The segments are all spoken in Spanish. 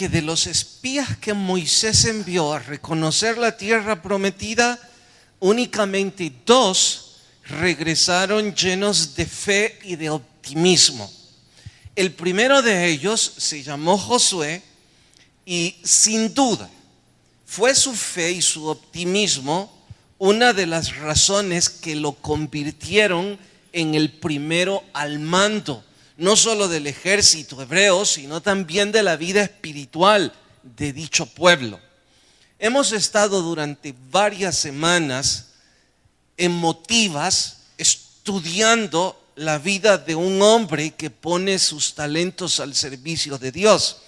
que de los espías que Moisés envió a reconocer la tierra prometida, únicamente 2 regresaron llenos de fe y de optimismo. El primero de ellos se llamó Josué y sin duda fue su fe y su optimismo una de las razones que lo convirtieron en el primero al mando, no solo del ejército hebreo, sino también de la vida espiritual de dicho pueblo. Hemos estado durante varias semanas emotivas estudiando la vida de un hombre que pone sus talentos al servicio de Dios.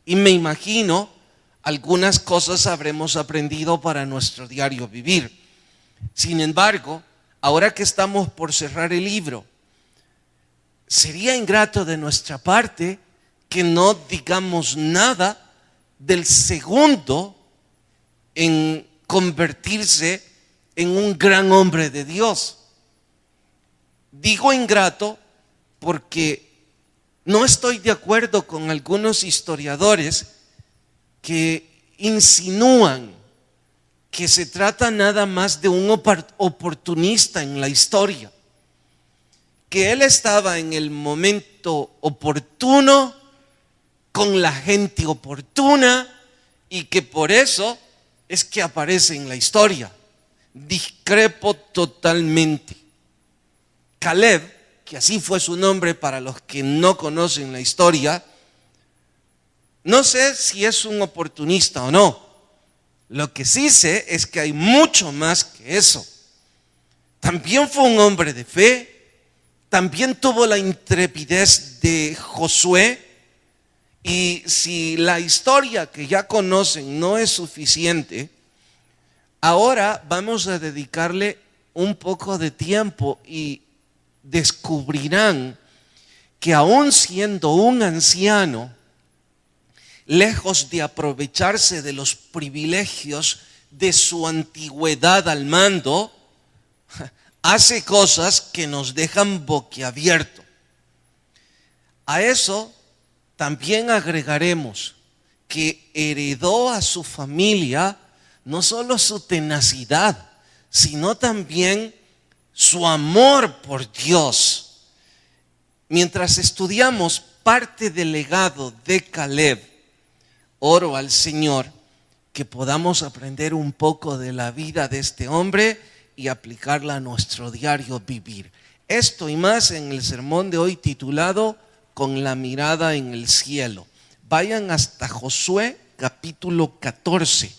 Y me imagino algunas cosas habremos aprendido para nuestro diario vivir. Sin embargo, ahora que estamos por cerrar el libro, sería ingrato de nuestra parte que no digamos nada del segundo en convertirse en un gran hombre de Dios. Digo ingrato porque no estoy de acuerdo con algunos historiadores que insinúan que se trata nada más de un oportunista en la historia, que él estaba en el momento oportuno, con la gente oportuna, y que por eso es que aparece en la historia. Discrepo totalmente. Caleb, que así fue su nombre para los que no conocen la historia, no sé si es un oportunista o no. Lo que sí sé es que hay mucho más que eso. También fue un hombre de fe, también tuvo la intrepidez de Josué, y si la historia que ya conocen no es suficiente, ahora vamos a dedicarle un poco de tiempo y descubrirán que aún siendo un anciano, lejos de aprovecharse de los privilegios de su antigüedad al mando, hace cosas que nos dejan boquiabierto. A eso también agregaremos que heredó a su familia no solo su tenacidad, sino también su amor por Dios. Mientras estudiamos parte del legado de Caleb, oro al Señor que podamos aprender un poco de la vida de este hombre y aplicarla a nuestro diario vivir. Esto y más en el sermón de hoy titulado Con la mirada en el cielo. Vayan hasta Josué capítulo 14.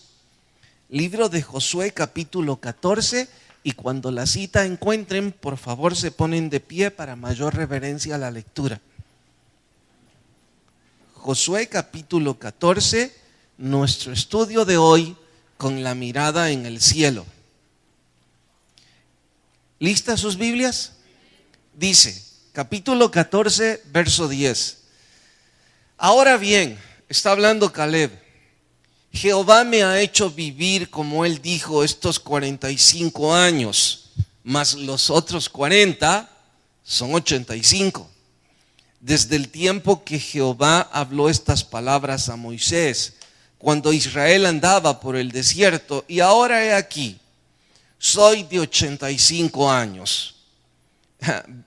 Libro de Josué capítulo 14, y cuando la cita encuentren, por favor se ponen de pie para mayor reverencia a la lectura. Josué capítulo 14, nuestro estudio de hoy, con la mirada en el cielo. ¿Listas sus Biblias? Dice, capítulo 14, verso 10. Ahora bien, está hablando Caleb, Jehová me ha hecho vivir, como él dijo, estos 45 años, más los otros 40 son 85. Desde el tiempo que Jehová habló estas palabras a Moisés, cuando Israel andaba por el desierto, y ahora he aquí, soy de 85 años.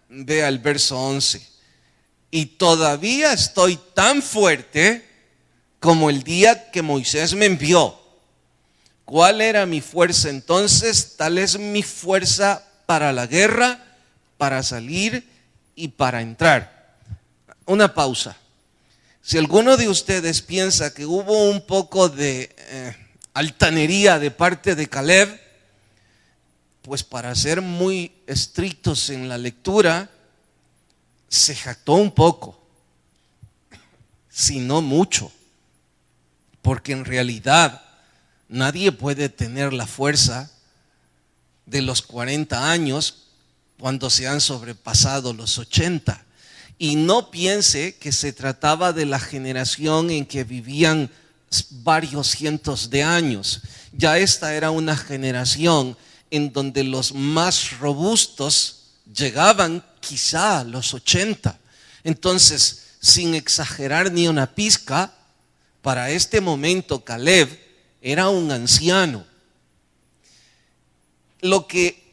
Vea el verso 11. Y todavía estoy tan fuerte como el día que Moisés me envió. ¿Cuál era mi fuerza entonces? Tal es mi fuerza para la guerra, para salir y para entrar. Una pausa. Si alguno de ustedes piensa que hubo un poco de altanería de parte de Caleb, pues para ser muy estrictos en la lectura, se jactó un poco, si no mucho, porque en realidad nadie puede tener la fuerza de los 40 años cuando se han sobrepasado los 80. Y no piense que se trataba de la generación en que vivían varios cientos de años. Ya esta era una generación en donde los más robustos llegaban quizá a los 80. Entonces, sin exagerar ni una pizca, para este momento Caleb era un anciano. Lo que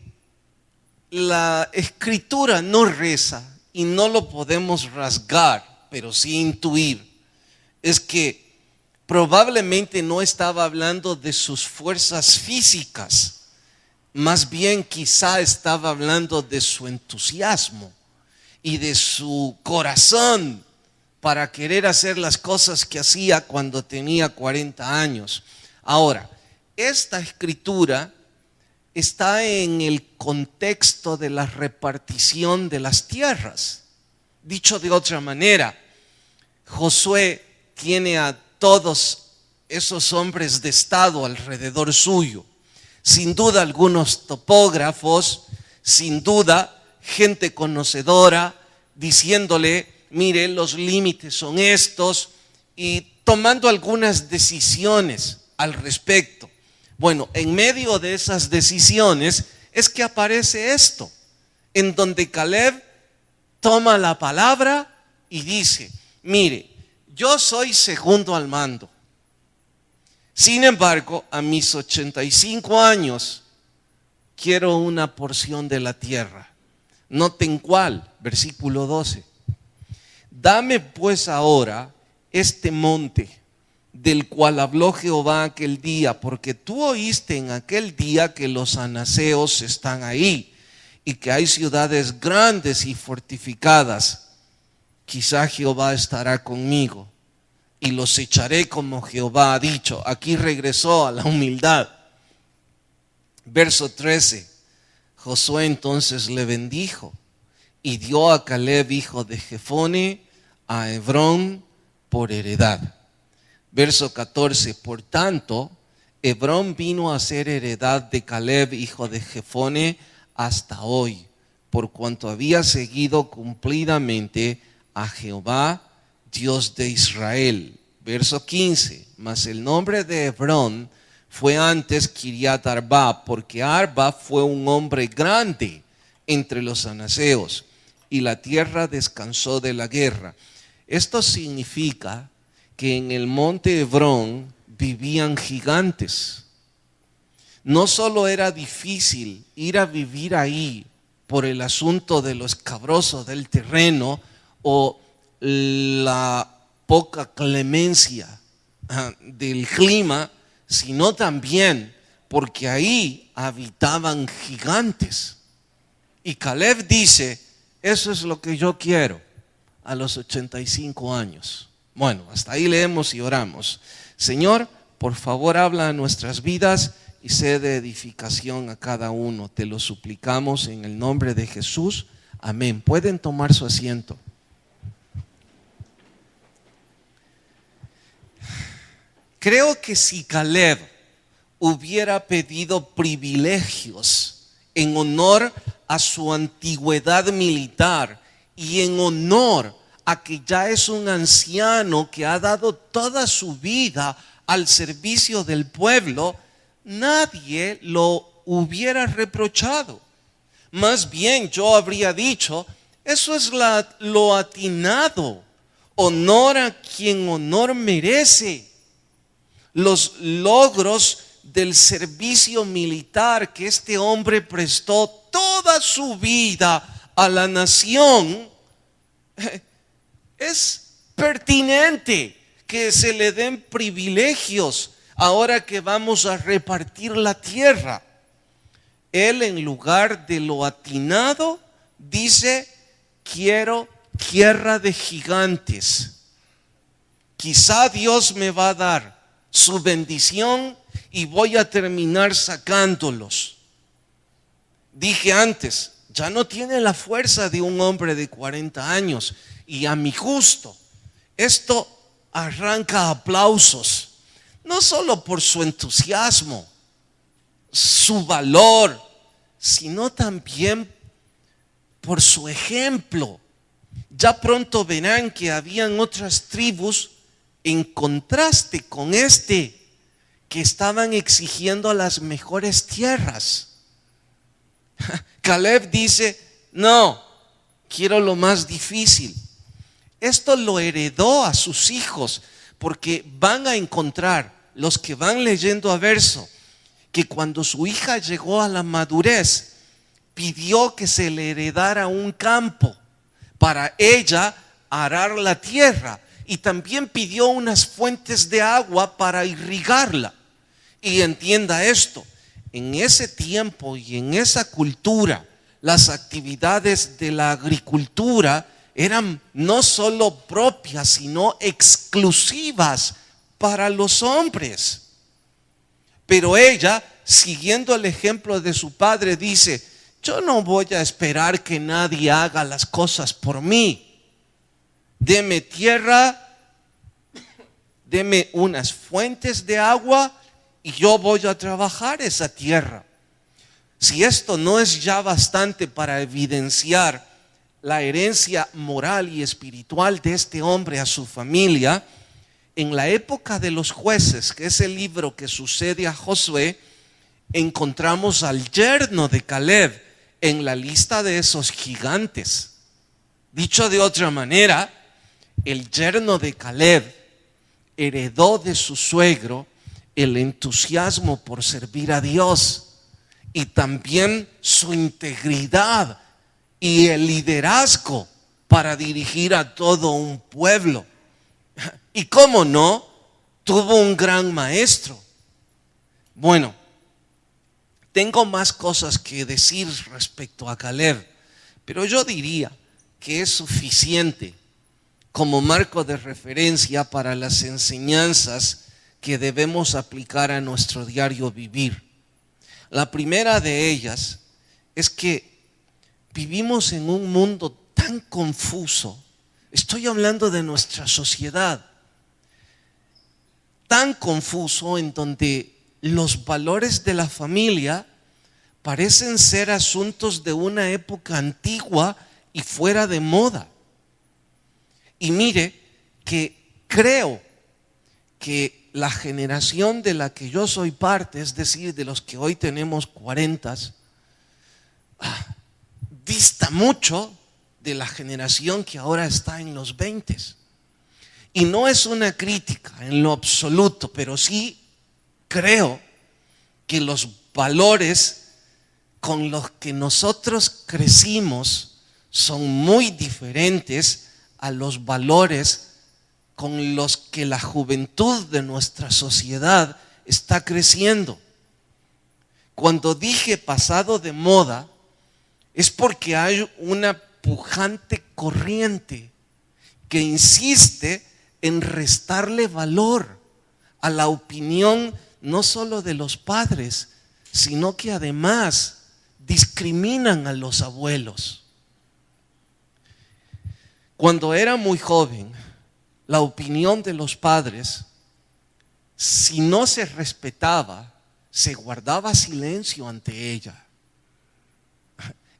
la escritura no reza y no lo podemos rasgar, pero sí intuir, es que probablemente no estaba hablando de sus fuerzas físicas, más bien quizá estaba hablando de su entusiasmo y de su corazón para querer hacer las cosas que hacía cuando tenía 40 años. Ahora, esta escritura está en el contexto de la repartición de las tierras. Dicho de otra manera, Josué tiene a todos esos hombres de estado alrededor suyo. Sin duda algunos topógrafos, sin duda gente conocedora, diciéndole, mire, los límites son estos, y tomando algunas decisiones al respecto. Bueno, en medio de esas decisiones es que aparece esto, en donde Caleb toma la palabra y dice, mire, yo soy segundo al mando. Sin embargo, a mis 85 años, quiero una porción de la tierra. Noten cuál, versículo 12. Dame pues ahora este monte del cual habló Jehová aquel día, porque tú oíste en aquel día que los anaseos están ahí y que hay ciudades grandes y fortificadas. Quizá Jehová estará conmigo y los echaré como Jehová ha dicho. Aquí regresó a la humildad. Verso 13. Josué entonces le bendijo y dio a Caleb, hijo de Jefone, a Hebrón por heredad. Verso 14. Por tanto, Hebrón vino a ser heredad de Caleb, hijo de Jefone, hasta hoy, por cuanto había seguido cumplidamente a Jehová, Dios de Israel. Verso 15. Mas el nombre de Hebrón fue antes Kiriat Arba, porque Arba fue un hombre grande entre los anaseos, y la tierra descansó de la guerra. Esto significa que en el monte Hebrón vivían gigantes. No solo era difícil ir a vivir ahí por el asunto de lo escabroso del terreno o la poca clemencia del clima, sino también porque ahí habitaban gigantes. Y Caleb dice, eso es lo que yo quiero a los 85 años. Bueno, hasta ahí leemos y oramos. Señor, por favor habla a nuestras vidas y sé de edificación a cada uno. Te lo suplicamos en el nombre de Jesús. Amén. Pueden tomar su asiento. Creo que si Caleb hubiera pedido privilegios en honor a su antigüedad militar y en honor a que ya es un anciano que ha dado toda su vida al servicio del pueblo, nadie lo hubiera reprochado. Más bien yo habría dicho, eso es lo atinado, honor a quien honor merece. Los logros del servicio militar que este hombre prestó toda su vida a la nación, es pertinente que se le den privilegios ahora que vamos a repartir la tierra. Él, en lugar de lo atinado, dice, quiero tierra de gigantes. Quizá Dios me va a dar su bendición y voy a terminar sacándolos. Dije antes, ya no tiene la fuerza de un hombre de 40 años y a mi gusto esto arranca aplausos, no solo por su entusiasmo, su valor, sino también por su ejemplo. Ya pronto verán que habían otras tribus en contraste con que estaban exigiendo las mejores tierras. Caleb dice, no, quiero lo más difícil. Esto lo heredó a sus hijos, porque van a encontrar, los que van leyendo a verso, que cuando su hija llegó a la madurez, pidió que se le heredara un campo para ella arar la tierra, y también pidió unas fuentes de agua para irrigarla. Y entienda esto, en ese tiempo y en esa cultura, las actividades de la agricultura eran no solo propias, sino exclusivas para los hombres. Pero ella, siguiendo el ejemplo de su padre, dice: yo no voy a esperar que nadie haga las cosas por mí. Deme tierra, deme unas fuentes de agua y yo voy a trabajar esa tierra. Si esto no es ya bastante para evidenciar la herencia moral y espiritual de este hombre a su familia, en la época de los jueces, que es el libro que sucede a Josué, encontramos al yerno de Caleb en la lista de esos gigantes. Dicho de otra manera, el yerno de Caleb heredó de su suegro el entusiasmo por servir a Dios y también su integridad y el liderazgo para dirigir a todo un pueblo. Y cómo no, tuvo un gran maestro. Bueno, tengo más cosas que decir respecto a Caleb, pero yo diría que es suficiente como marco de referencia para las enseñanzas que debemos aplicar a nuestro diario vivir. La primera de ellas es que vivimos en un mundo tan confuso. Estoy hablando de nuestra sociedad, tan confuso, en donde los valores de la familia parecen ser asuntos de una época antigua y fuera de moda. Y mire que creo que la generación de la que yo soy parte, es decir, de los que hoy tenemos 40, dista mucho de la generación que ahora está en los 20. Y no es una crítica en lo absoluto, pero sí creo que los valores con los que nosotros crecimos son muy diferentes a los valores con los que la juventud de nuestra sociedad está creciendo. Cuando dije pasado de moda, es porque hay una pujante corriente que insiste en restarle valor a la opinión no solo de los padres, sino que además discriminan a los abuelos. Cuando era muy joven, la opinión de los padres, si no se respetaba, se guardaba silencio ante ella.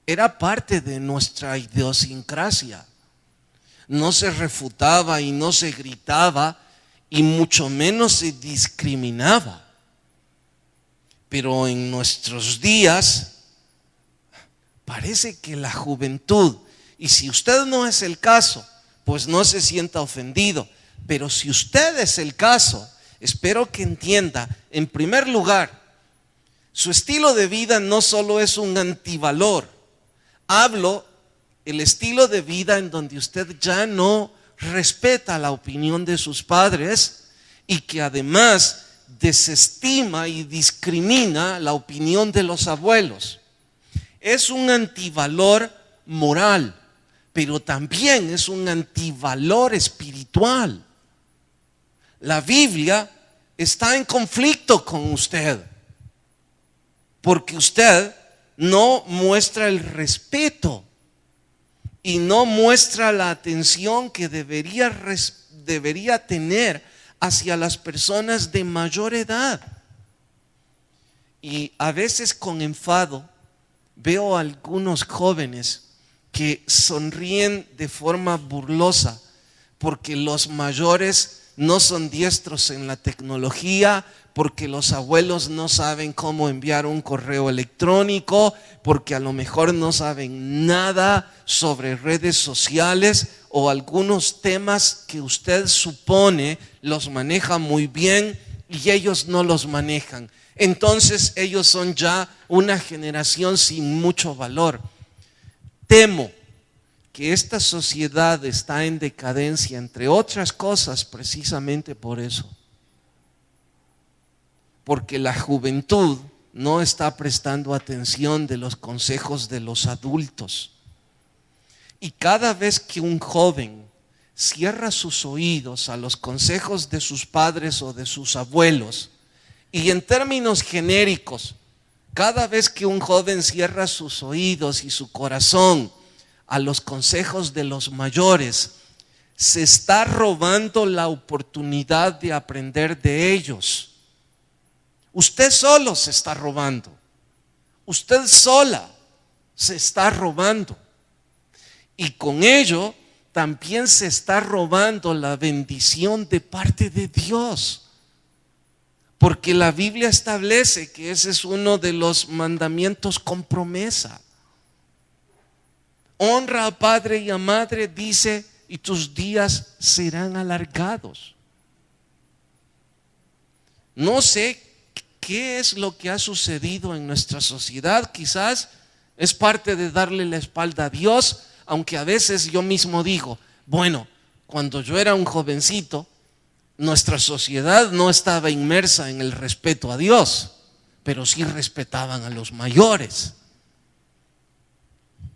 Era parte de nuestra idiosincrasia. No se refutaba y no se gritaba y mucho menos se discriminaba. Pero en nuestros días parece que la juventud, y si usted no es el caso, pues no se sienta ofendido, pero si usted es el caso, espero que entienda, en primer lugar, su estilo de vida no solo es un antivalor. Hablo el estilo de vida en donde usted ya no respeta la opinión de sus padres y que además desestima y discrimina la opinión de los abuelos. Es un antivalor moral, pero también es un antivalor espiritual. La Biblia está en conflicto con usted, porque usted no muestra el respeto y no muestra la atención que debería tener hacia las personas de mayor edad. Y a veces con enfado veo a algunos jóvenes que sonríen de forma burlosa porque los mayores no son diestros en la tecnología, porque los abuelos no saben cómo enviar un correo electrónico, porque a lo mejor no saben nada sobre redes sociales o algunos temas que usted supone los maneja muy bien y ellos no los manejan. Entonces ellos son ya una generación sin mucho valor. Temo que esta sociedad está en decadencia, entre otras cosas, precisamente por eso. Porque la juventud no está prestando atención de los consejos de los adultos. Y cada vez que un joven cierra sus oídos a los consejos de sus padres o de sus abuelos, y en términos genéricos, cada vez que un joven cierra sus oídos y su corazón a los consejos de los mayores, se está robando la oportunidad de aprender de ellos. Usted solo se está robando. Usted sola se está robando. Y con ello también se está robando la bendición de parte de Dios. Porque la Biblia establece que ese es uno de los mandamientos con promesa. Honra a padre y a madre, dice, y tus días serán alargados. No sé qué es lo que ha sucedido en nuestra sociedad. Quizás es parte de darle la espalda a Dios, aunque a veces yo mismo digo, bueno, cuando yo era un jovencito, nuestra sociedad no estaba inmersa en el respeto a Dios, pero sí respetaban a los mayores.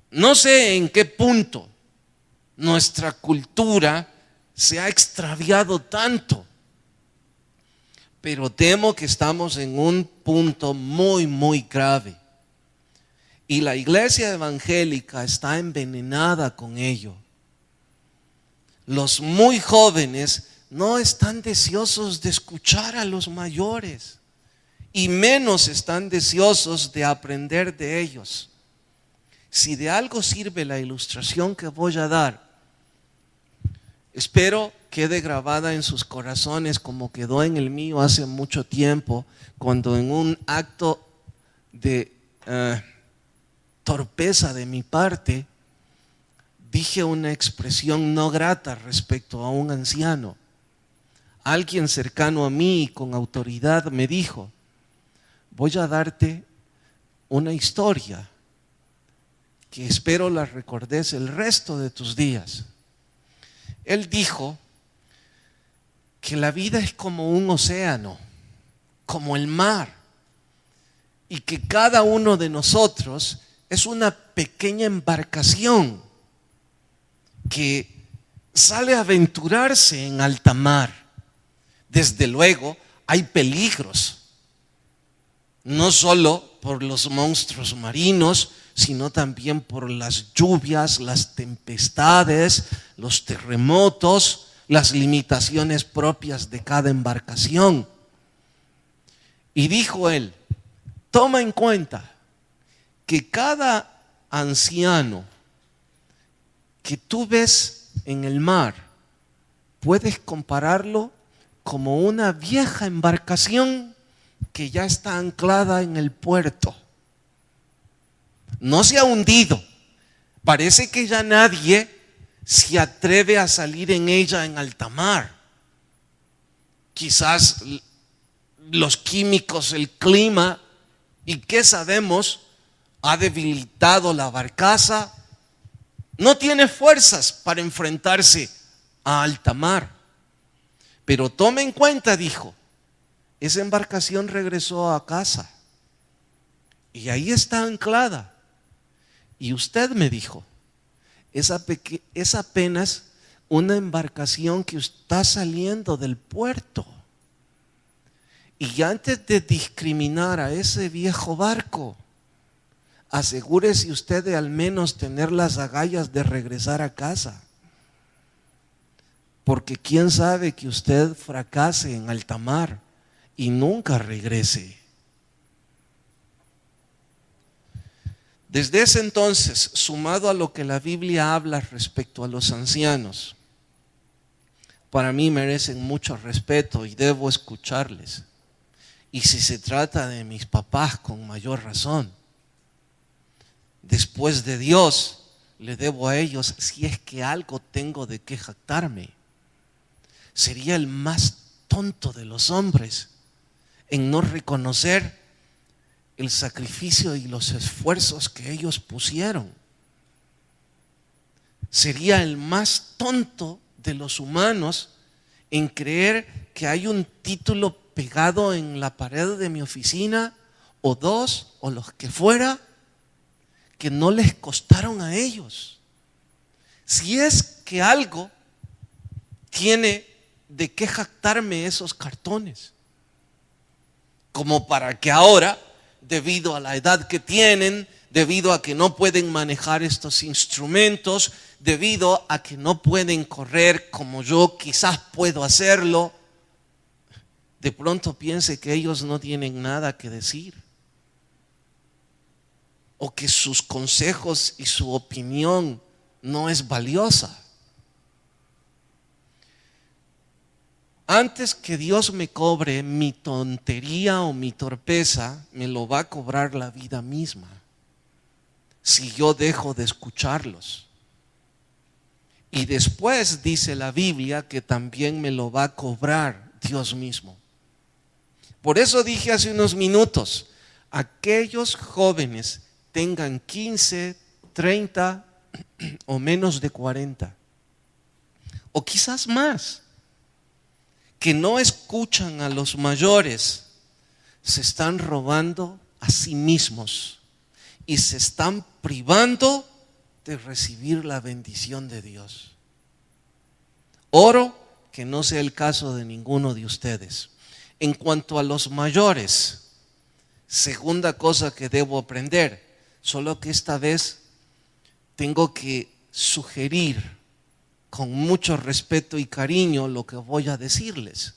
No sé en qué punto nuestra cultura se ha extraviado tanto, pero temo que estamos en un punto muy, muy grave. Y la iglesia evangélica está envenenada con ello. Los muy jóvenes no están deseosos de escuchar a los mayores y menos están deseosos de aprender de ellos. Si de algo sirve la ilustración que voy a dar, espero quede grabada en sus corazones como quedó en el mío hace mucho tiempo, cuando en un acto de torpeza de mi parte dije una expresión no grata respecto a un anciano. Alguien cercano a mí y con autoridad me dijo: voy a darte una historia que espero la recordes el resto de tus días. Él dijo que la vida es como un océano, como el mar, y que cada uno de nosotros es una pequeña embarcación que sale a aventurarse en alta mar. Desde luego hay peligros, no solo por los monstruos marinos, sino también por las lluvias, las tempestades, los terremotos, las limitaciones propias de cada embarcación. Y dijo él: toma en cuenta que cada anciano que tú ves en el mar, puedes compararlo como una vieja embarcación que ya está anclada en el puerto. No se ha hundido. Parece que ya nadie se atreve a salir en ella en alta mar. Quizás los químicos, el clima y qué sabemos, ha debilitado la barcaza. No tiene fuerzas para enfrentarse a alta mar. Pero tome en cuenta, dijo, esa embarcación regresó a casa y ahí está anclada. Y usted, me dijo, es apenas una embarcación que está saliendo del puerto. Y antes de discriminar a ese viejo barco, asegúrese usted de al menos tener las agallas de regresar a casa. Porque quién sabe que usted fracase en alta mar y nunca regrese. Desde ese entonces, sumado a lo que la Biblia habla respecto a los ancianos, para mí merecen mucho respeto y debo escucharles. Y si se trata de mis papás, con mayor razón. Después de Dios, le debo a ellos si es que algo tengo de qué jactarme. Sería el más tonto de los hombres en no reconocer el sacrificio y los esfuerzos que ellos pusieron. Sería el más tonto de los humanos en creer que hay un título pegado en la pared de mi oficina, o dos, o los que fuera, que no les costaron a ellos. Si es que algo tiene de qué jactarme esos cartones, como para que ahora, debido a la edad que tienen, debido a que no pueden manejar estos instrumentos, debido a que no pueden correr como yo quizás puedo hacerlo, de pronto piense que ellos no tienen nada que decir, o que sus consejos y su opinión no es valiosa. Antes que Dios me cobre mi tontería o mi torpeza, me lo va a cobrar la vida misma, si yo dejo de escucharlos. Y después dice la Biblia que también me lo va a cobrar Dios mismo. Por eso dije hace unos minutos, aquellos jóvenes tengan 15, 30 o menos de 40, o quizás más, que no escuchan a los mayores, se están robando a sí mismos y se están privando de recibir la bendición de Dios. Oro que no sea el caso de ninguno de ustedes. En cuanto a los mayores, segunda cosa que debo aprender, solo que esta vez tengo que sugerir con mucho respeto y cariño lo que voy a decirles.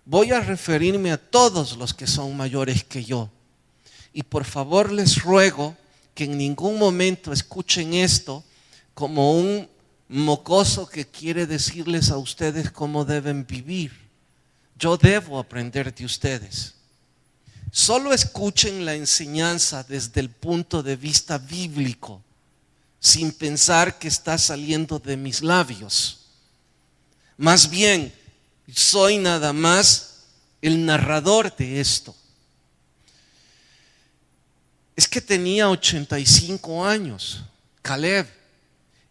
Voy a referirme a todos los que son mayores que yo. Y por favor les ruego que en ningún momento escuchen esto como un mocoso que quiere decirles a ustedes cómo deben vivir. Yo debo aprender de ustedes. Solo escuchen la enseñanza desde el punto de vista bíblico, sin pensar que está saliendo de mis labios. Más bien, soy nada más el narrador de esto. Es que tenía 85 años, Caleb,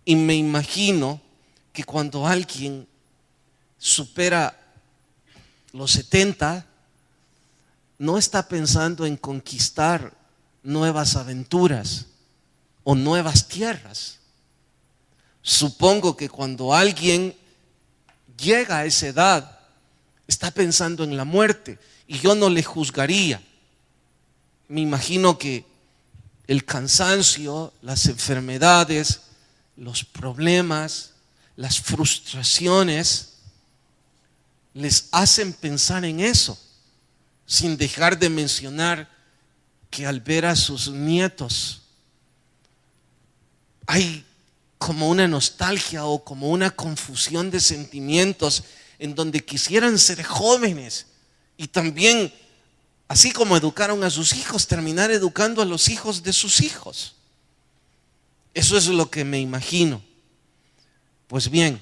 y me imagino que cuando alguien supera los 70, no está pensando en conquistar nuevas aventuras o nuevas tierras. Supongo que cuando alguien llega a esa edad, está pensando en la muerte, y yo no le juzgaría. Me imagino que el cansancio, las enfermedades, los problemas, las frustraciones les hacen pensar en eso, sin dejar de mencionar que al ver a sus nietos hay como una nostalgia o como una confusión de sentimientos en donde quisieran ser jóvenes y también, así como educaron a sus hijos, terminar educando a los hijos de sus hijos. Eso es lo que me imagino. Pues bien,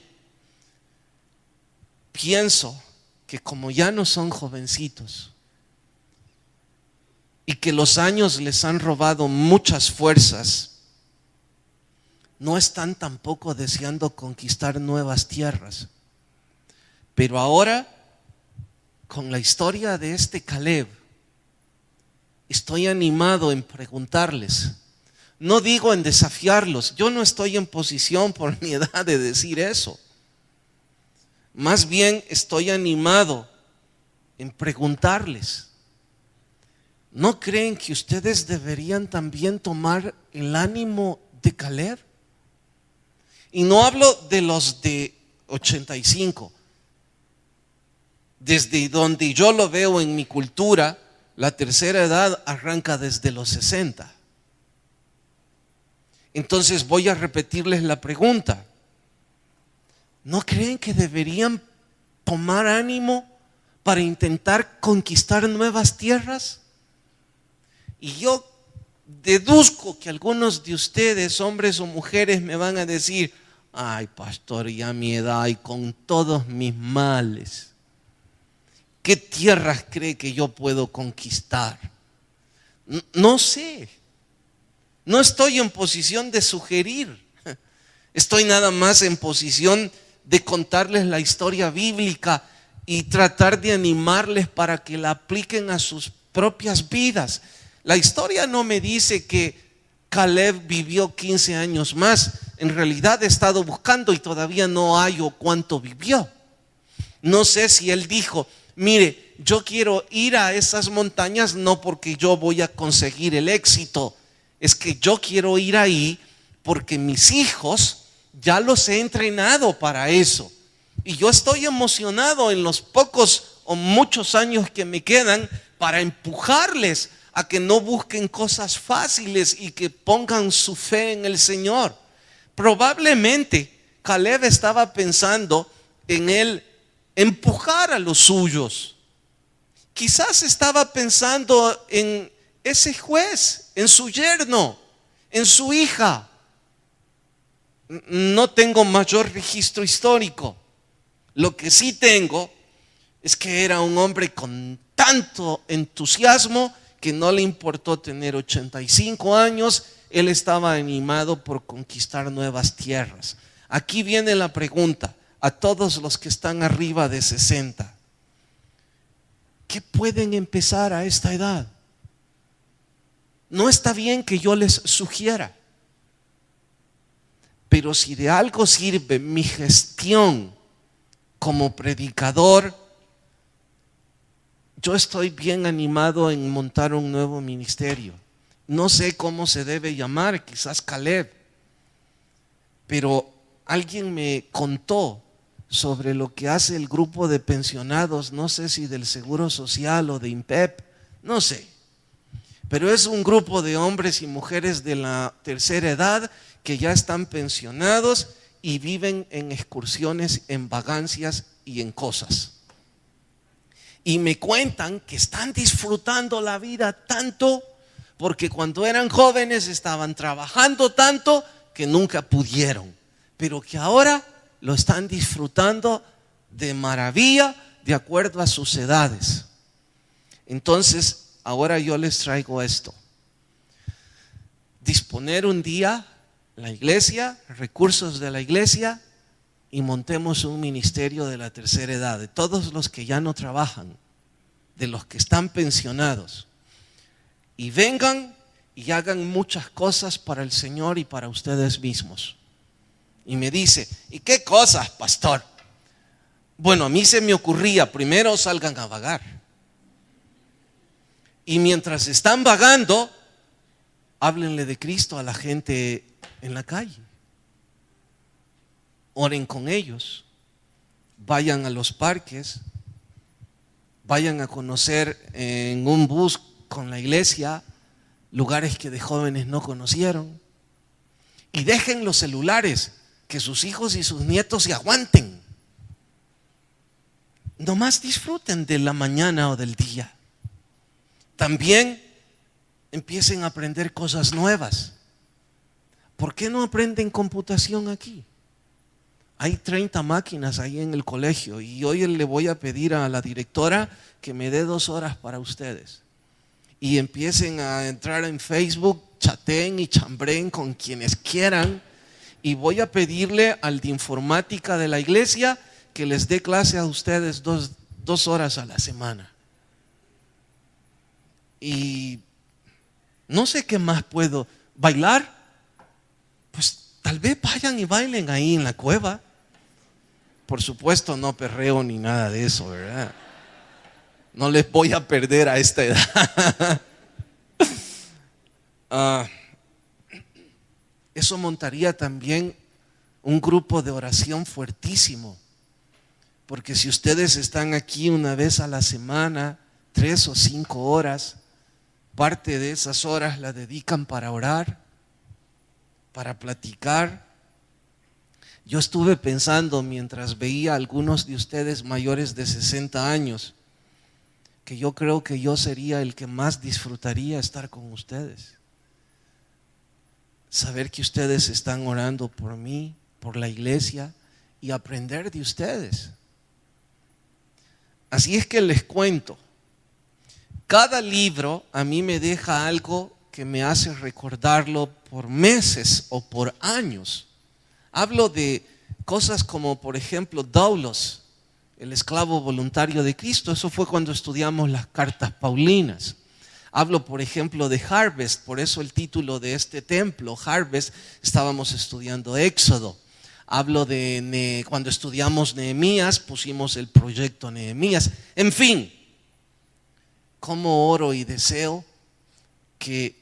pienso que como ya no son jovencitos y que los años les han robado muchas fuerzas, no están tampoco deseando conquistar nuevas tierras. Pero ahora, con la historia de este Caleb, estoy animado en preguntarles. No digo en desafiarlos, yo no estoy en posición por mi edad de decir eso. Más bien estoy animado en preguntarles. ¿No creen que ustedes deberían también tomar el ánimo de Caleb? Y no hablo de los de 85. Desde donde yo lo veo en mi cultura, la tercera edad arranca desde los 60. Entonces voy a repetirles la pregunta. ¿No creen que deberían tomar ánimo para intentar conquistar nuevas tierras? Y yo deduzco que algunos de ustedes, hombres o mujeres, me van a decir: ay, pastor, ya a mi edad y con todos mis males, ¿qué tierras cree que yo puedo conquistar? No sé, no estoy en posición de sugerir, estoy nada más en posición de contarles la historia bíblica y tratar de animarles para que la apliquen a sus propias vidas. La historia no me dice que Caleb vivió 15 años más. En realidad he estado buscando y todavía no hallo cuánto vivió. No sé si él dijo: mire, yo quiero ir a esas montañas no porque yo voy a conseguir el éxito, es que yo quiero ir ahí porque mis hijos ya los he entrenado para eso. Y yo estoy emocionado en los pocos o muchos años que me quedan para empujarles a que no busquen cosas fáciles y que pongan su fe en el Señor. Probablemente Caleb estaba pensando en él empujar a los suyos. Quizás estaba pensando en ese juez, en su yerno, en su hija. No tengo mayor registro histórico. Lo que sí tengo es que era un hombre con tanto entusiasmo que no le importó tener 85 años. Él estaba animado por conquistar nuevas tierras. Aquí viene la pregunta a todos los que están arriba de 60. ¿Qué pueden empezar a esta edad? No está bien que yo les sugiera, pero si de algo sirve mi gestión como predicador, yo estoy bien animado en montar un nuevo ministerio. No sé cómo se debe llamar, quizás Caleb, pero alguien me contó sobre lo que hace el grupo de pensionados, no sé si del Seguro Social o de INPEP, no sé, pero es un grupo de hombres y mujeres de la tercera edad que ya están pensionados y viven en excursiones, en vagancias y en cosas. Y me cuentan que están disfrutando la vida tanto porque cuando eran jóvenes estaban trabajando tanto que nunca pudieron, pero que ahora lo están disfrutando de maravilla de acuerdo a sus edades. Entonces, ahora yo les traigo esto: disponer un día la iglesia, recursos de la iglesia, y montemos un ministerio de la tercera edad, de todos los que ya no trabajan, de los que están pensionados, y vengan y hagan muchas cosas para el Señor y para ustedes mismos. Y me dice: ¿y qué cosas, pastor? Bueno, a mí se me ocurría: primero salgan a vagar, y mientras están vagando, háblenle de Cristo a la gente en la calle. Oren con ellos, vayan a los parques, vayan a conocer en un bus con la iglesia lugares que de jóvenes no conocieron, y dejen los celulares, que sus hijos y sus nietos se aguanten. Nomás disfruten de la mañana o del día. También empiecen a aprender cosas nuevas. ¿Por qué no aprenden computación aquí? Hay 30 máquinas ahí en el colegio, y hoy le voy a pedir a la directora que me dé 2 horas para ustedes. Y empiecen a entrar en Facebook, chateen y chambreen con quienes quieran. Y voy a pedirle al de informática de la iglesia que les dé clase a ustedes 2 horas a la semana. Y no sé qué más puedo. ¿Bailar? Pues tal vez vayan y bailen ahí en la cueva. Por supuesto, no perreo ni nada de eso, ¿verdad? No les voy a perder a esta edad. Eso montaría también un grupo de oración fuertísimo. Porque si ustedes están aquí una vez a la semana, 3 o 5 horas, parte de esas horas la dedican para orar, para platicar. Yo estuve pensando mientras veía a algunos de ustedes mayores de 60 años, que yo creo que yo sería el que más disfrutaría estar con ustedes. saber que ustedes están orando por mí, por la iglesia y aprender de ustedes. Así es que les cuento, cada libro a mí me deja algo que me hace recordarlo por meses o por años. Hablo de cosas como, por ejemplo, Daulos, el esclavo voluntario de Cristo. Eso fue cuando estudiamos las cartas paulinas. Hablo, por ejemplo, de Harvest, por eso el título de este templo, Harvest, estábamos estudiando Éxodo. Hablo de cuando estudiamos Nehemías, pusimos el proyecto Nehemías. En fin, cómo oro y deseo que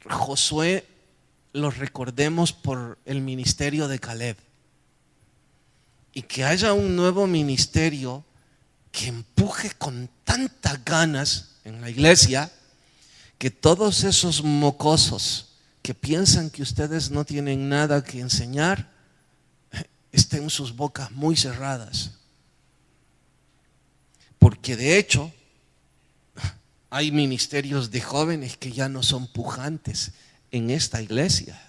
Josué lo recordemos por el ministerio de Caleb. Y que haya un nuevo ministerio que empuje con tantas ganas en la iglesia, que todos esos mocosos que piensan que ustedes no tienen nada que enseñar, estén sus bocas muy cerradas. Porque de hecho, hay ministerios de jóvenes que ya no son pujantes en esta iglesia.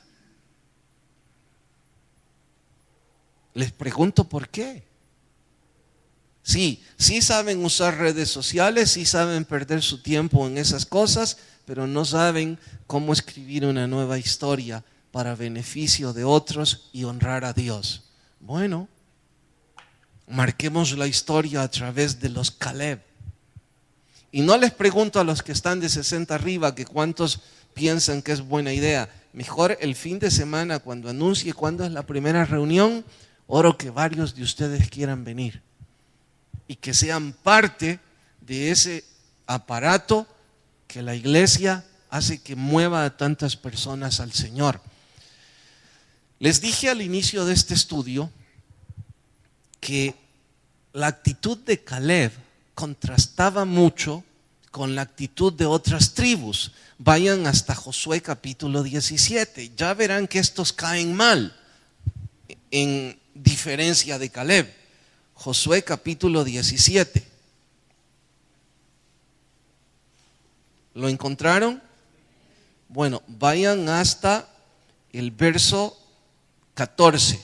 Les pregunto por qué. Sí saben usar redes sociales, sí saben perder su tiempo en esas cosas, pero no saben cómo escribir una nueva historia para beneficio de otros y honrar a Dios. Bueno, marquemos la historia a través de los Caleb. Y no les pregunto a los que están de 60 arriba que cuántos piensan que es buena idea. Mejor el fin de semana, cuando anuncie cuándo es la primera reunión, oro que varios de ustedes quieran venir y que sean parte de ese aparato que la iglesia hace que mueva a tantas personas al Señor. Les dije al inicio de este estudio que la actitud de Caleb contrastaba mucho con la actitud de otras tribus. Vayan hasta Josué capítulo 17, ya verán que estos caen mal en diferencia de Caleb. Josué capítulo 17. ¿Lo encontraron? Bueno, vayan hasta el verso 14.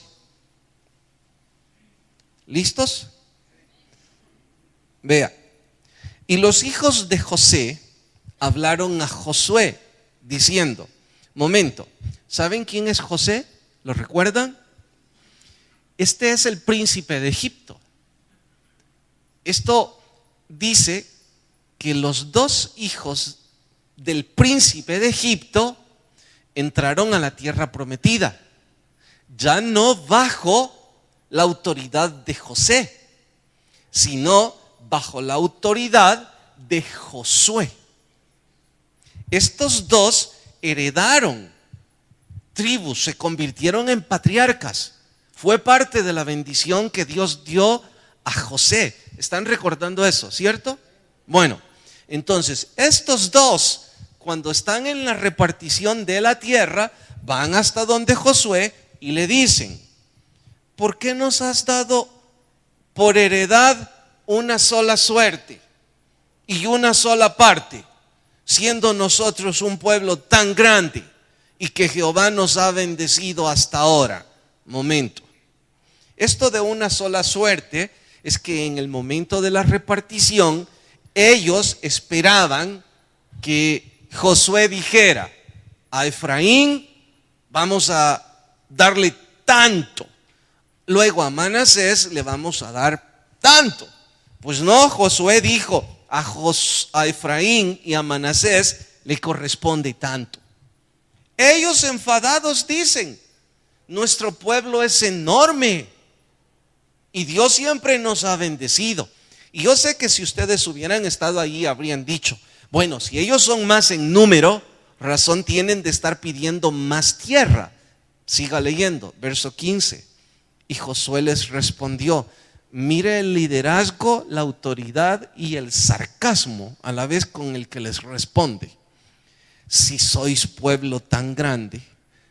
¿Listos? Vea. Y los hijos de José hablaron a Josué diciendo, momento, ¿saben quién es José? ¿Lo recuerdan? Este es el príncipe de Egipto. Esto dice que los dos hijos del príncipe de Egipto entraron a la tierra prometida, ya no bajo la autoridad de José, sino bajo la autoridad de Josué. Estos dos heredaron tribus, se convirtieron en patriarcas. Fue parte de la bendición que Dios dio a José. ¿Están recordando eso, cierto? Bueno, entonces estos dos, cuando están en la repartición de la tierra, van hasta donde Josué y le dicen, ¿por qué nos has dado por heredad una sola suerte y una sola parte, siendo nosotros un pueblo tan grande y que Jehová nos ha bendecido hasta ahora? Momento. Esto de una sola suerte es que en el momento de la repartición ellos esperaban que Josué dijera, a Efraín vamos a darle tanto, luego a Manasés le vamos a dar tanto. Pues no, Josué dijo, a Efraín y a Manasés le corresponde tanto. Ellos enfadados dicen, nuestro pueblo es enorme y Dios siempre nos ha bendecido. Y yo sé que si ustedes hubieran estado ahí habrían dicho, bueno, si ellos son más en número, razón tienen de estar pidiendo más tierra. Siga leyendo, verso 15. Y Josué les respondió, mire el liderazgo, la autoridad y el sarcasmo a la vez con el que les responde. Si sois pueblo tan grande,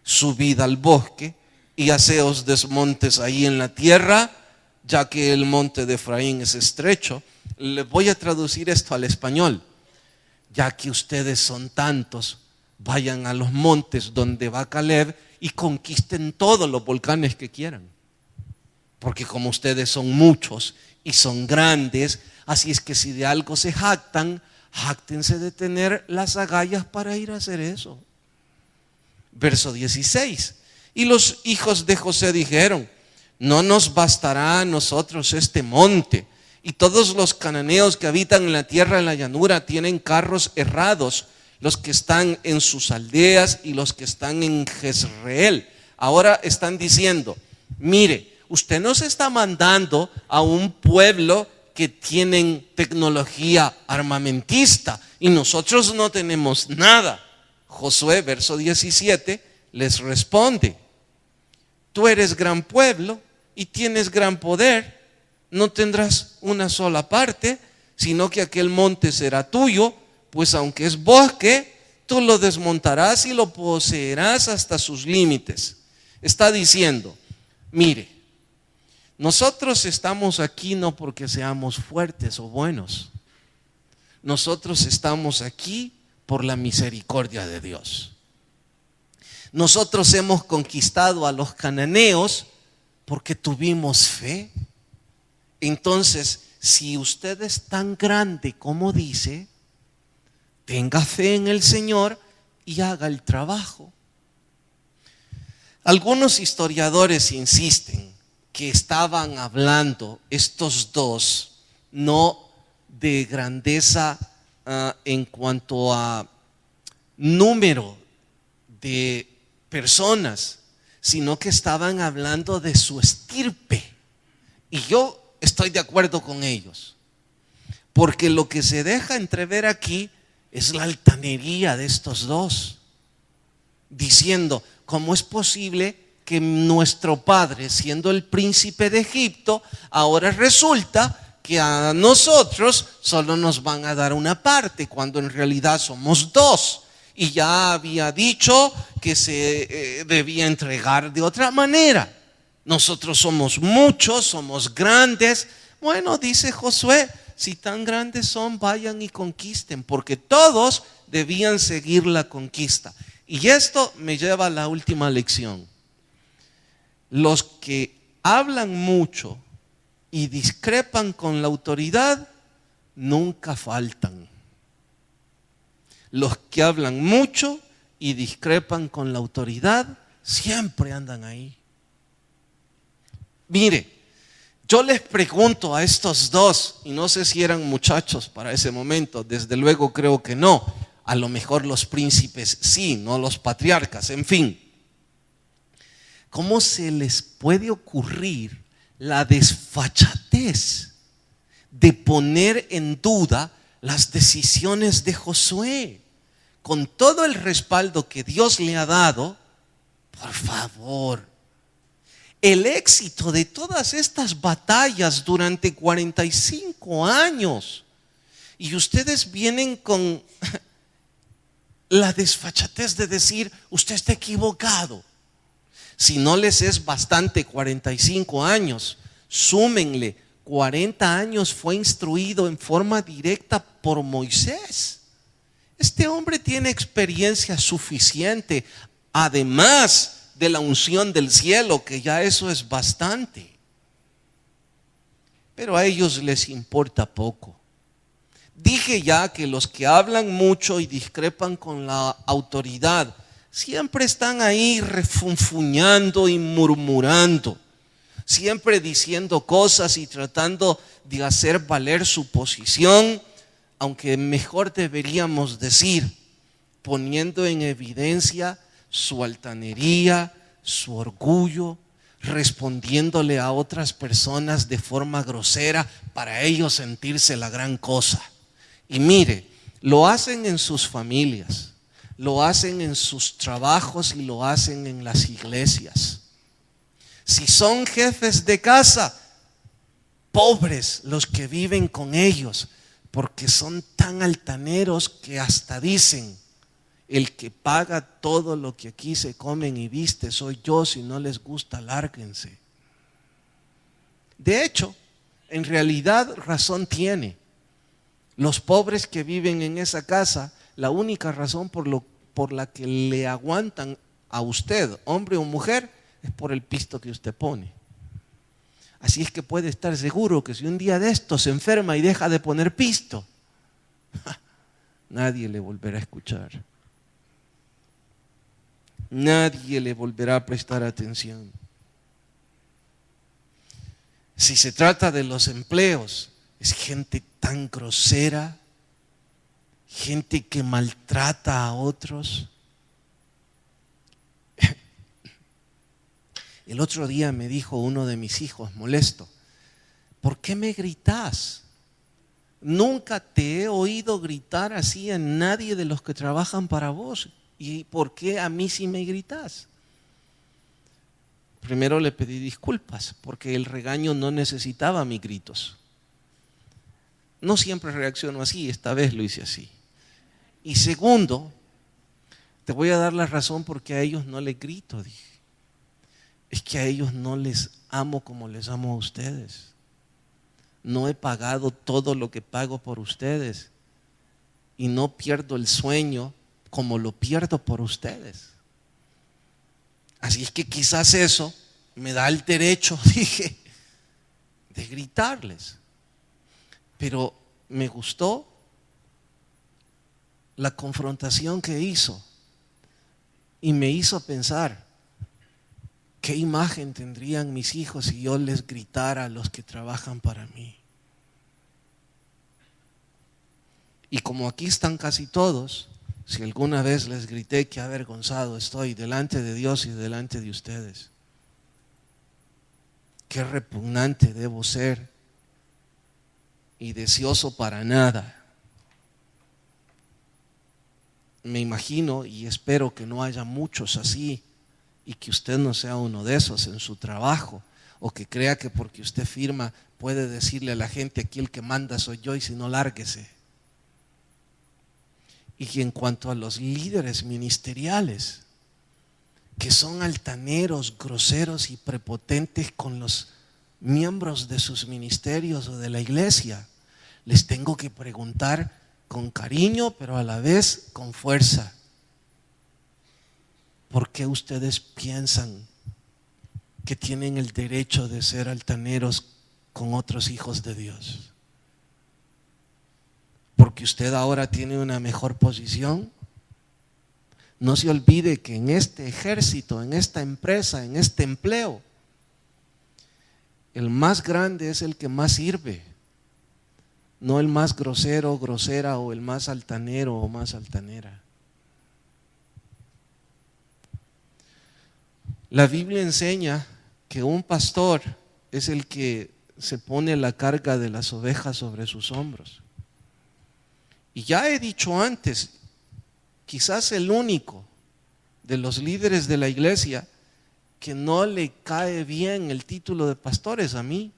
subid al bosque y haceos desmontes ahí en la tierra, ya que el monte de Efraín es estrecho. Le voy a traducir esto al español. Ya que ustedes son tantos, vayan a los montes donde va Caleb y conquisten todos los volcanes que quieran. Porque como ustedes son muchos y son grandes, así es que si de algo se jactan, jáctense de tener las agallas para ir a hacer eso. Verso 16. Y los hijos de José dijeron: no nos bastará a nosotros este monte, y todos los cananeos que habitan en la tierra de la llanura tienen carros herrados, los que están en sus aldeas y los que están en Jezreel. Ahora están diciendo: mire, usted nos está mandando a un pueblo que tienen tecnología armamentista y nosotros no tenemos nada. Josué, verso 17, les responde: tú eres gran pueblo y tienes gran poder, no tendrás una sola parte, sino que aquel monte será tuyo, pues aunque es bosque, tú lo desmontarás y lo poseerás hasta sus límites. Está diciendo: mire, nosotros estamos aquí no porque seamos fuertes o buenos, nosotros estamos aquí por la misericordia de Dios. Nosotros hemos conquistado a los cananeos porque tuvimos fe. Entonces, si usted es tan grande como dice, tenga fe en el Señor y haga el trabajo. Algunos historiadores insisten que estaban hablando estos dos no de grandeza en cuanto a número de personas, sino que estaban hablando de su estirpe. Y yo estoy de acuerdo con ellos, porque lo que se deja entrever aquí es la altanería de estos dos, diciendo: ¿cómo es posible que nuestro padre, siendo el príncipe de Egipto, ahora resulta que a nosotros solo nos van a dar una parte, cuando en realidad somos dos? Y ya había dicho que se debía entregar de otra manera. Nosotros somos muchos, somos grandes. Bueno, dice Josué: si tan grandes son, vayan y conquisten, porque todos debían seguir la conquista. Y esto me lleva a la última lección. Los que hablan mucho y discrepan con la autoridad nunca faltan. Los que hablan mucho y discrepan con la autoridad siempre andan ahí. Mire, yo les pregunto a estos dos, y no sé si eran muchachos para ese momento, desde luego creo que no, a lo mejor los príncipes sí, no los patriarcas, en fin. ¿Cómo se les puede ocurrir la desfachatez de poner en duda las decisiones de Josué? Con todo el respaldo que Dios le ha dado, por favor. El éxito de todas estas batallas durante 45 años. Y ustedes vienen con la desfachatez de decir: usted está equivocado. Si no les es bastante 45 años, súmenle 40 años fue instruido en forma directa por Moisés. Este hombre tiene experiencia suficiente, además de la unción del cielo, que ya eso es bastante. Pero a ellos les importa poco. Dije ya que los que hablan mucho y discrepan con la autoridad siempre están ahí refunfuñando y murmurando, siempre diciendo cosas y tratando de hacer valer su posición, aunque mejor deberíamos decir, poniendo en evidencia su altanería, su orgullo, respondiéndole a otras personas de forma grosera para ellos sentirse la gran cosa. Y mire, lo hacen en sus familias, lo hacen en sus trabajos y lo hacen en las iglesias. Si son jefes de casa, pobres los que viven con ellos, porque son tan altaneros que hasta dicen: el que paga todo lo que aquí se comen y viste soy yo, si no les gusta, lárguense. De hecho, en realidad razón tiene. Los pobres que viven en esa casa, la única razón por por la que le aguantan a usted, hombre o mujer, es por el pisto que usted pone. Así es que puede estar seguro que si un día de estos se enferma y deja de poner pisto, nadie le volverá a escuchar. Nadie le volverá a prestar atención. Si se trata de los empleos, es gente tan grosera, gente que maltrata a otros. El otro día me dijo uno de mis hijos, molesto, ¿por qué me gritas? Nunca te he oído gritar así a nadie de los que trabajan para vos. ¿Y por qué a mí sí me gritas? Primero le pedí disculpas, porque el regaño no necesitaba mis gritos. No siempre reacciono así, esta vez lo hice así. Y segundo, te voy a dar la razón porque a ellos no les grito, dije. Es que a ellos no les amo como les amo a ustedes. No he pagado todo lo que pago por ustedes y no pierdo el sueño como lo pierdo por ustedes. Así es que quizás eso me da el derecho, dije, de gritarles. Pero me gustó la confrontación que hizo y me hizo pensar, ¿qué imagen tendrían mis hijos si yo les gritara a los que trabajan para mí? Y como aquí están casi todos, si alguna vez les grité, qué avergonzado estoy delante de Dios y delante de ustedes. Qué repugnante debo ser y deseoso para nada. Me imagino y espero que no haya muchos así y que usted no sea uno de esos en su trabajo o que crea que porque usted firma puede decirle a la gente, aquí el que manda soy yo y si no, lárguese. Y en cuanto a los líderes ministeriales, que son altaneros, groseros y prepotentes con los miembros de sus ministerios o de la iglesia, les tengo que preguntar con cariño, pero a la vez con fuerza, ¿por qué ustedes piensan que tienen el derecho de ser altaneros con otros hijos de Dios? ¿Porque usted ahora tiene una mejor posición? No se olvide que en este ejército, en esta empresa, en este empleo, el más grande es el que más sirve, no el más grosero, grosera o el más altanero o más altanera. La Biblia enseña que un pastor es el que se pone la carga de las ovejas sobre sus hombros. Y ya he dicho antes, quizás el único de los líderes de la iglesia que no le cae bien el título de pastor es a mí,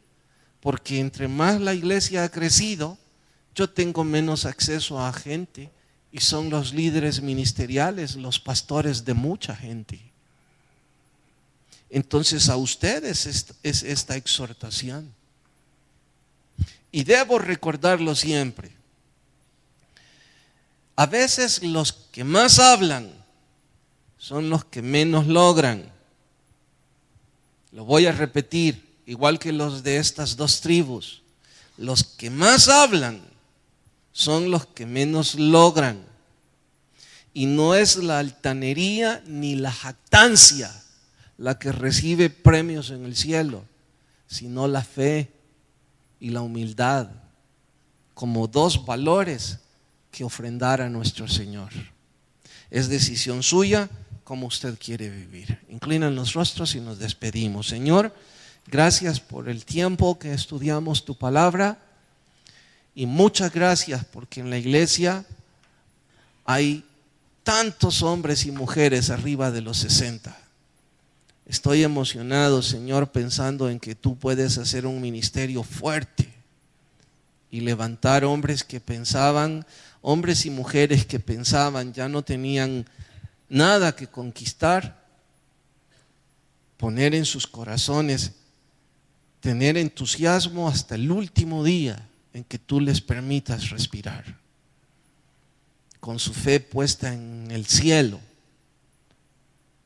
porque entre más la iglesia ha crecido, yo tengo menos acceso a gente y son los líderes ministeriales, los pastores de mucha gente. Entonces a ustedes es esta exhortación. Y debo recordarlo siempre. A veces los que más hablan son los que menos logran. Lo voy a repetir, igual que los de estas dos tribus. Los que más hablan son los que menos logran. Y no es la altanería ni la jactancia la que recibe premios en el cielo, sino la fe y la humildad como dos valores que ofrendar a nuestro Señor. Es decisión suya cómo usted quiere vivir. Inclinan los rostros y nos despedimos. Señor, gracias por el tiempo que estudiamos tu palabra y muchas gracias porque en la iglesia hay tantos hombres y mujeres arriba de los 60. Estoy emocionado, Señor, pensando en que tú puedes hacer un ministerio fuerte y levantar hombres que pensaban, hombres y mujeres que pensaban ya no tenían nada que conquistar, poner en sus corazones, tener entusiasmo hasta el último día en que tú les permitas respirar. con su fe puesta en el cielo,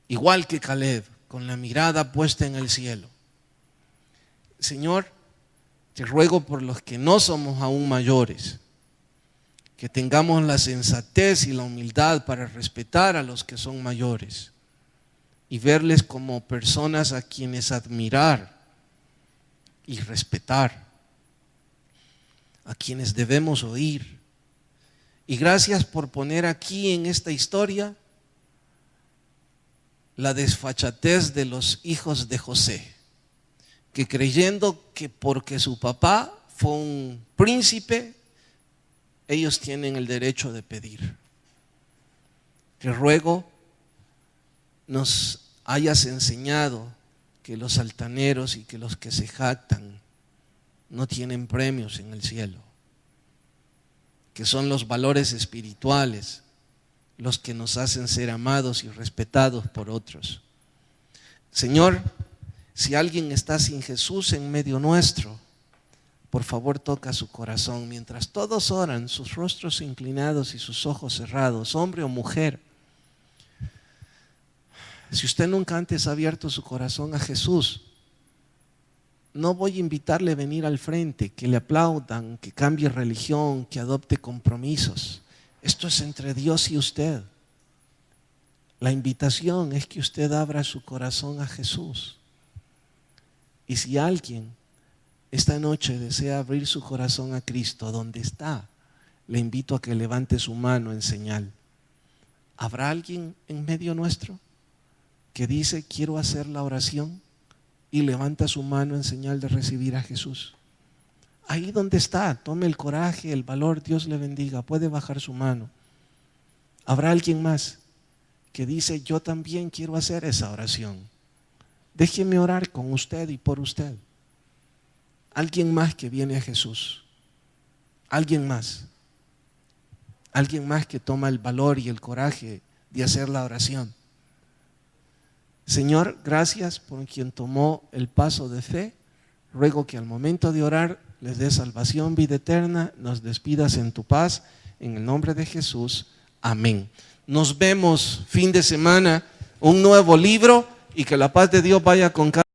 igual que Caleb, con la mirada puesta en el cielo. Señor, te ruego por los que no somos aún mayores, que tengamos la sensatez y la humildad para respetar a los que son mayores y verles como personas a quienes admirar y respetar, a quienes debemos oír. Y gracias por poner aquí en esta historia la desfachatez de los hijos de José, que creyendo que porque su papá fue un príncipe, ellos tienen el derecho de pedir. Te ruego nos hayas enseñado que los altaneros y que los que se jactan no tienen premios en el cielo, que son los valores espirituales los que nos hacen ser amados y respetados por otros. Señor, si alguien está sin Jesús en medio nuestro, por favor toca su corazón. Mientras todos oran, sus rostros inclinados y sus ojos cerrados, hombre o mujer, si usted nunca antes ha abierto su corazón a Jesús, no voy a invitarle a venir al frente, que le aplaudan, que cambie religión, que adopte compromisos. Esto es entre Dios y usted. La invitación es que usted abra su corazón a Jesús. Y si alguien esta noche desea abrir su corazón a Cristo, donde está, le invito a que levante su mano en señal. ¿Habrá alguien en medio nuestro que dice quiero hacer la oración y levanta su mano en señal de recibir a Jesús? Ahí donde está, tome el coraje, el valor, Dios le bendiga, puede bajar su mano. ¿Habrá alguien más que dice yo también quiero hacer esa oración? Déjeme orar con usted y por usted. Alguien más que viene a Jesús, alguien más que toma el valor y el coraje de hacer la oración. Señor, gracias por quien tomó el paso de fe. Ruego que al momento de orar les dé salvación, vida eterna, nos despidas en tu paz, en el nombre de Jesús, amén. Nos vemos fin de semana, un nuevo libro, y que la paz de Dios vaya con cada